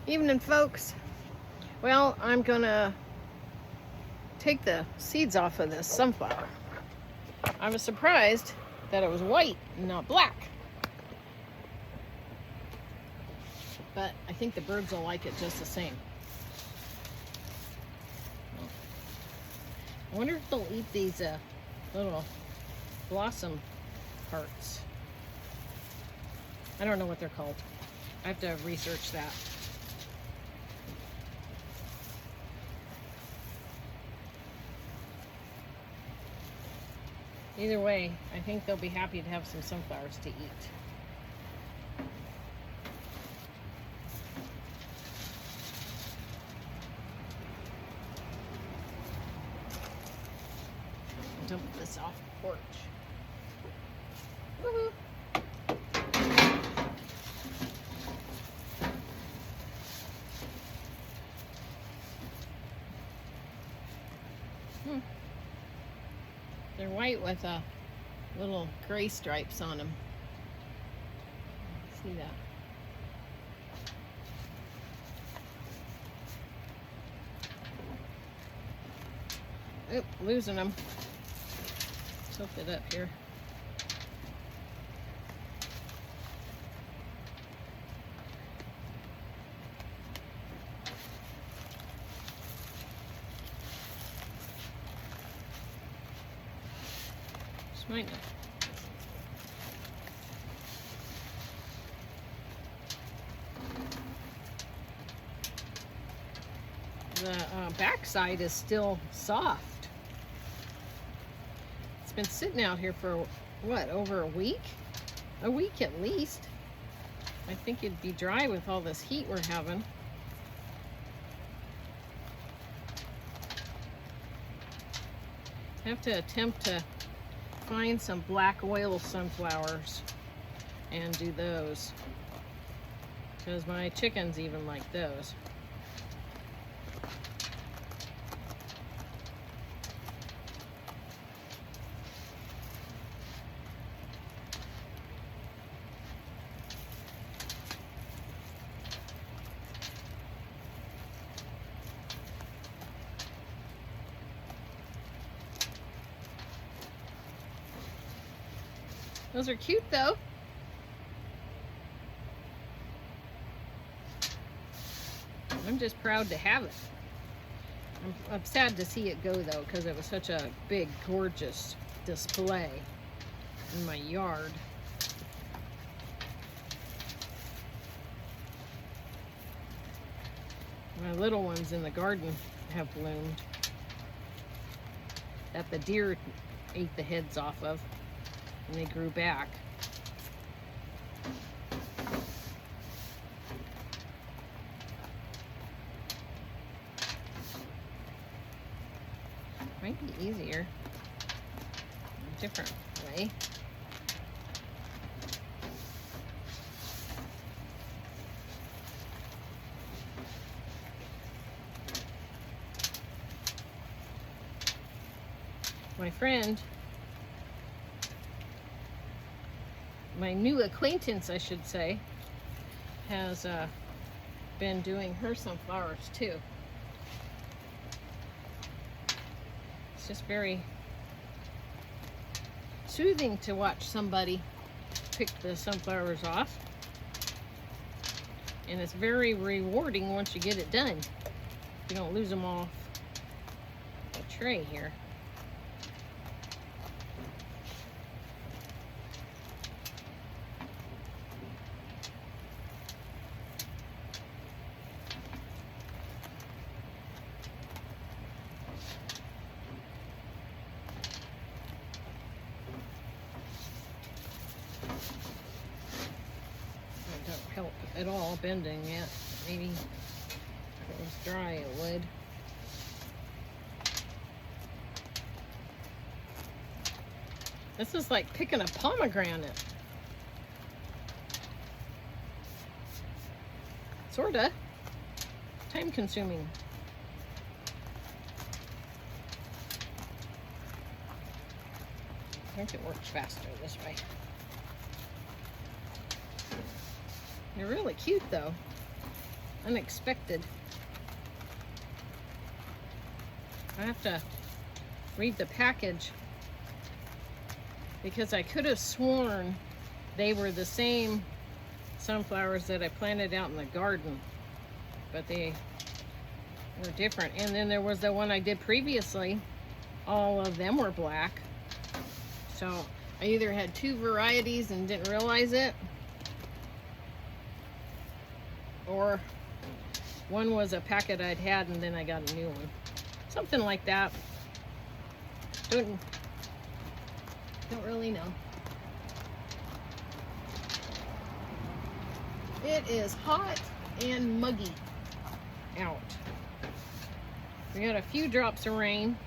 Evening, folks. Well, I'm gonna take the seeds off of this sunflower. I was surprised that it was white and not black, but I think the birds will like it just the same. I wonder if they'll eat these little blossom parts. I don't know what they're called. I have to research that. Either way, I think they'll be happy to have some sunflowers to eat. Dump this off the porch. Woohoo! They're white with little gray stripes on them. See that? Oop, losing them. Tilt it up here. Might not. The backside is still soft. It's been sitting out here for what, over a week? A week at least. I think it'd be dry with all this heat we're having. I have to attempt to find some black oil sunflowers and do those, because my chickens even like those. Those are cute though. I'm just proud to have it. I'm sad to see it go though, because it was such a big, gorgeous display in my yard. My little ones in the garden have bloomed that the deer ate the heads off of. And they grew back. Might be easier a different way. My friend, my new acquaintance, I should say, has been doing her sunflowers too. It's just very soothing to watch somebody pick the sunflowers off. And it's very rewarding once you get it done. You don't lose them off the tray here. Help at all bending yet. Maybe if it was dry it would. This is like picking a pomegranate. Sorta. Time consuming. I think it works faster this way. They're really cute though. unexpected. I have to read the package because I could have sworn they were the same sunflowers that I planted out in the garden, but they were different. And then there was the one I did previously. All of them were black. So I either had two varieties and didn't realize it, or one was a packet I'd had and then I got a new one. Something like that. Don't really know. It is hot and muggy out. We got a few drops of rain,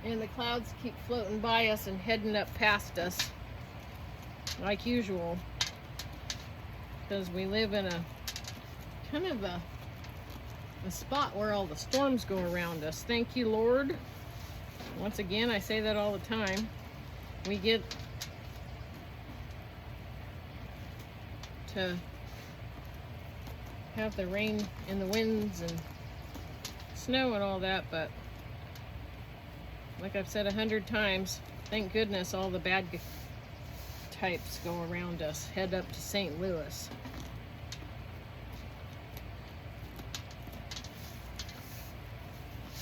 and the clouds keep floating by us and heading up past us like usual, because we live in a kind of a spot where all the storms go around us. Thank you, Lord. Once again, I say that all the time. We get to have the rain and the winds and snow and all that, but like I've said 100 times, thank goodness all the bad types go around us, head up to St. Louis.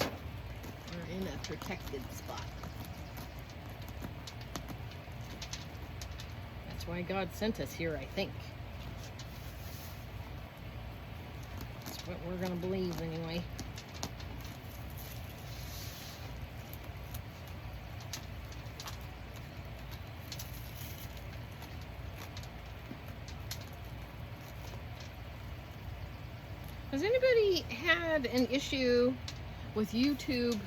We're in a protected spot. That's why God sent us here, I think. That's what we're going to believe anyway. Has anybody had an issue with YouTube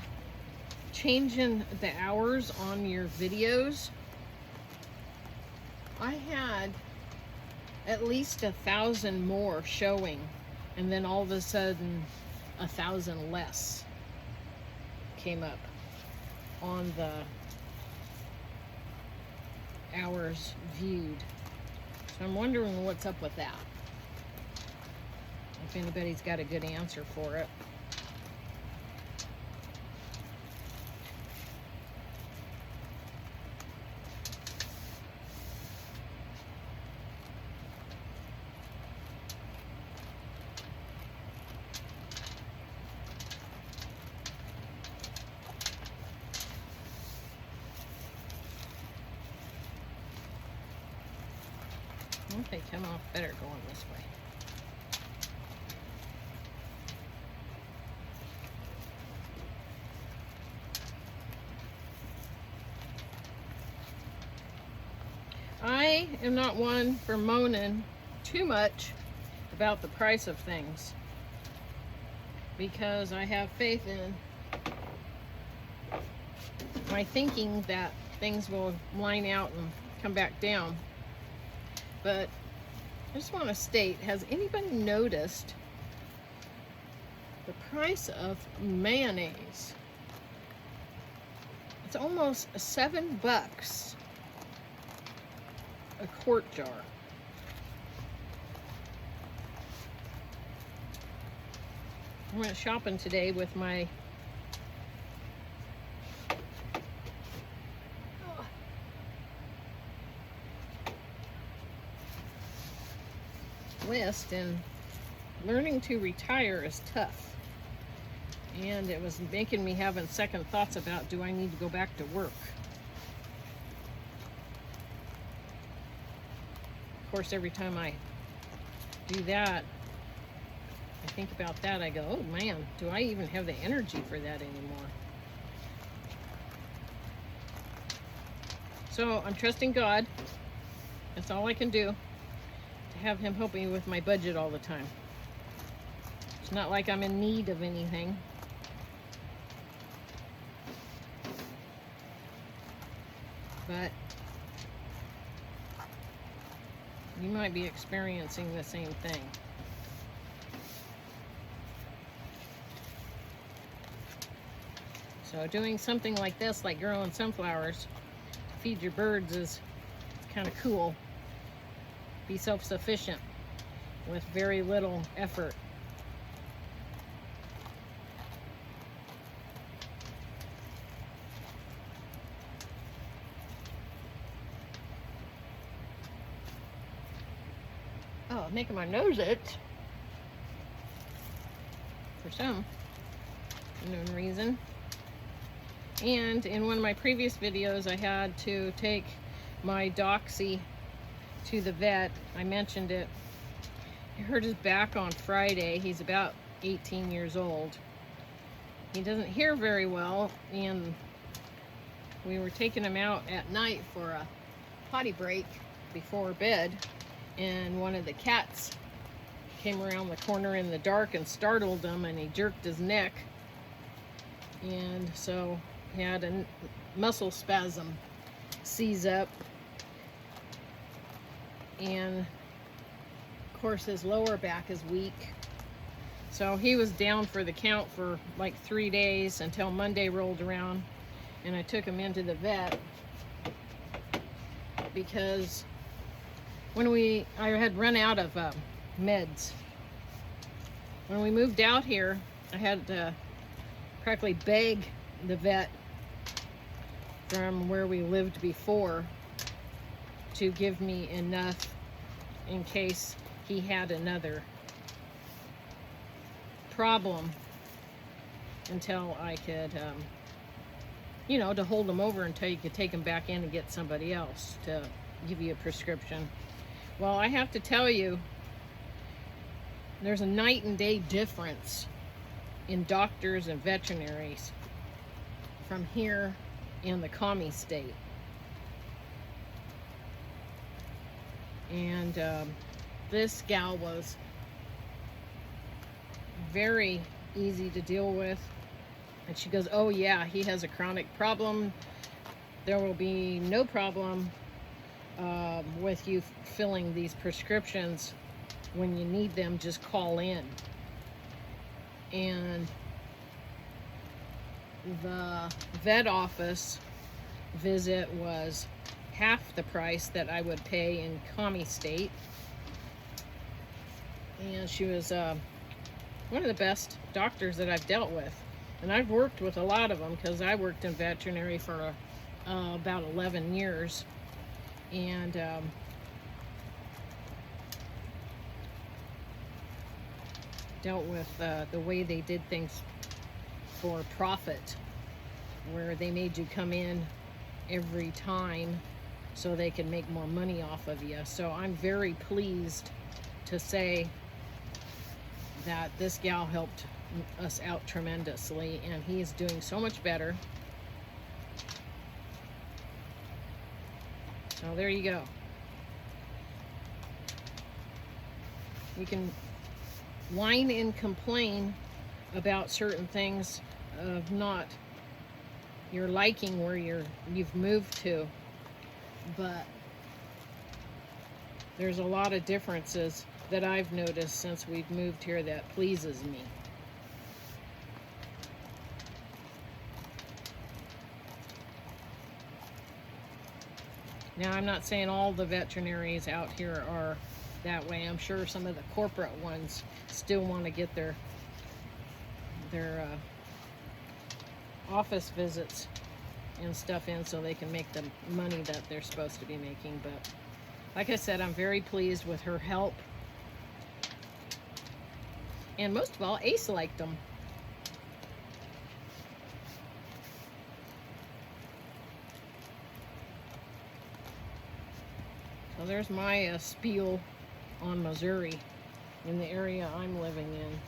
changing the hours on your videos? I had at least 1,000 more showing, and then all of a sudden 1,000 less came up on the hours viewed. So I'm wondering what's up with that. If anybody's got a good answer for it. I think they come off better going this way. I am not one for moaning too much about the price of things, because I have faith in my thinking that things will line out and come back down. But I just want to state, has anybody noticed the price of mayonnaise? It's almost $7 a quart jar. I went shopping today with my list, and learning to retire is tough, and it was making me having second thoughts about, do I need to go back to work? Of course, every time I do that, I think about that, I go, oh man, do I even have the energy for that anymore? So I'm trusting God. That's all I can do, to have him help me with my budget all the time. It's not like I'm in need of anything. But you might be experiencing the same thing. So doing something like this, like growing sunflowers to feed your birds, is kind of cool. Be self-sufficient with very little effort. Oh, making my nose itch for some unknown reason. And in one of my previous videos, I had to take my Doxy to the vet. I mentioned it. He hurt his back on Friday. He's about 18 years old. He doesn't hear very well, and we were taking him out at night for a potty break before bed, and one of the cats came around the corner in the dark and startled him, and he jerked his neck, and so he had a muscle spasm seize up, and of course his lower back is weak. So he was down for the count for like 3 days until Monday rolled around, and I took him into the vet because I had run out of meds. When we moved out here, I had to practically beg the vet from where we lived before to give me enough in case he had another problem, until I could, you know, to hold him over until you could take him back in and get somebody else to give you a prescription. Well, I have to tell you, there's a night and day difference in doctors and veterinaries from here in the commie state. And this gal was very easy to deal with. And she goes, oh yeah, he has a chronic problem. There will be no problem with you filling these prescriptions. When you need them, just call in. And the vet office visit was half the price that I would pay in commie state. And she was one of the best doctors that I've dealt with. And I've worked with a lot of them because I worked in veterinary for about 11 years. And dealt with the way they did things for profit, where they made you come in every time so they could make more money off of you. So I'm very pleased to say that this gal helped us out tremendously, and he is doing so much better. So there you go. You can whine and complain about certain things of not your liking where you've moved to, but there's a lot of differences that I've noticed since we've moved here that pleases me. Now, I'm not saying all the veterinaries out here are that way. I'm sure some of the corporate ones still want to get their office visits and stuff in so they can make the money that they're supposed to be making. But like I said, I'm very pleased with her help. And most of all, Ace liked them. So there's my spiel on Missouri in the area I'm living in.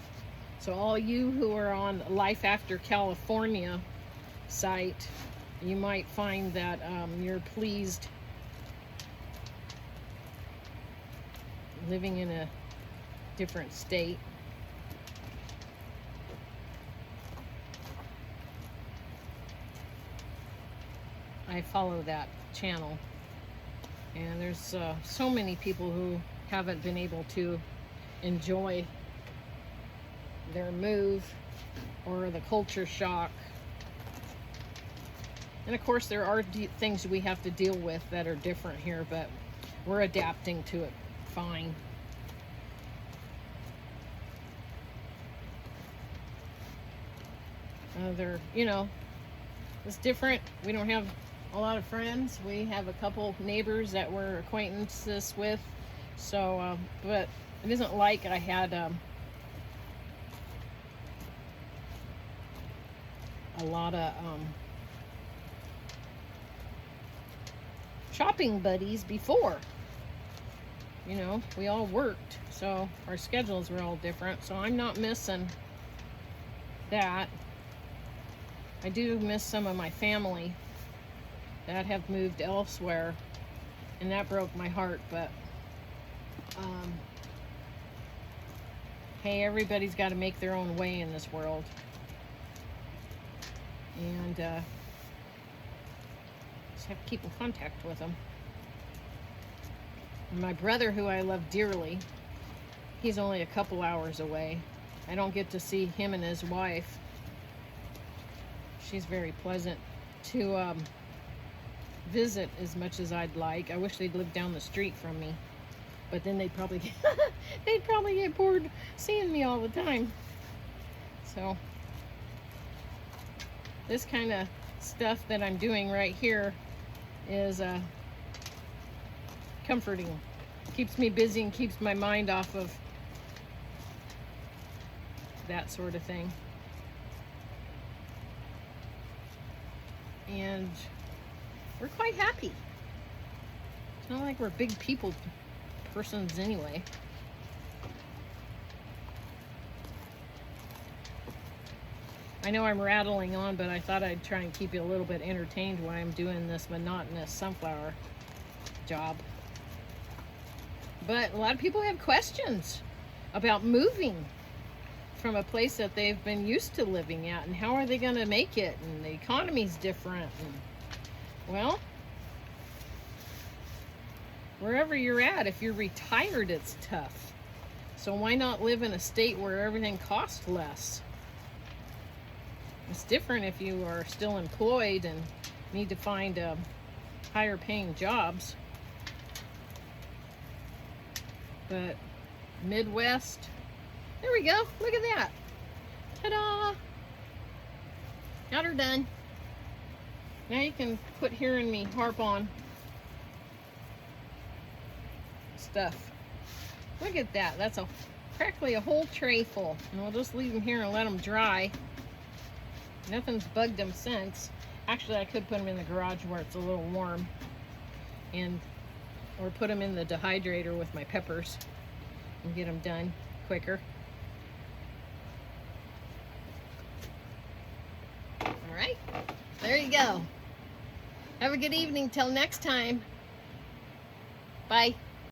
So all you who are on Life After California site, you might find that you're pleased living in a different state. I follow that channel, and there's so many people who haven't been able to enjoy their move or the culture shock. And of course there are things we have to deal with that are different here, but we're adapting to it fine. They're, you know, it's different. We don't have a lot of friends. We have a couple neighbors that we're acquaintances with. So, but it isn't like I had a lot of shopping buddies before. You know, we all worked, so our schedules were all different. So I'm not missing that. I do miss some of my family that have moved elsewhere, and that broke my heart. But hey, everybody's got to make their own way in this world, and just have to keep in contact with them. And my brother, who I love dearly, he's only a couple hours away. I don't get to see him and his wife. She's very pleasant to visit as much as I'd like. I wish they'd live down the street from me, but then they'd probably they'd probably get bored seeing me all the time. So this kind of stuff that I'm doing right here is comforting. Keeps me busy and keeps my mind off of that sort of thing. And we're quite happy. It's not like we're big people persons anyway. I know I'm rattling on, but I thought I'd try and keep you a little bit entertained while I'm doing this monotonous sunflower job. But a lot of people have questions about moving from a place that they've been used to living at, and how are they going to make it, and the economy's different. And, well, wherever you're at, if you're retired, it's tough. So why not live in a state where everything costs less? It's different if you are still employed and need to find higher paying jobs. But Midwest, there we go. Look at that. Ta-da! Got her done. Now you can quit hearing me harp on stuff. Look at that. That's practically a whole tray full. And we'll just leave them here and let them dry. Nothing's bugged them since. Actually, I could put them in the garage where it's a little warm, or put them in the dehydrator with my peppers and get them done quicker. All right, there you go. Have a good evening till next time. Bye.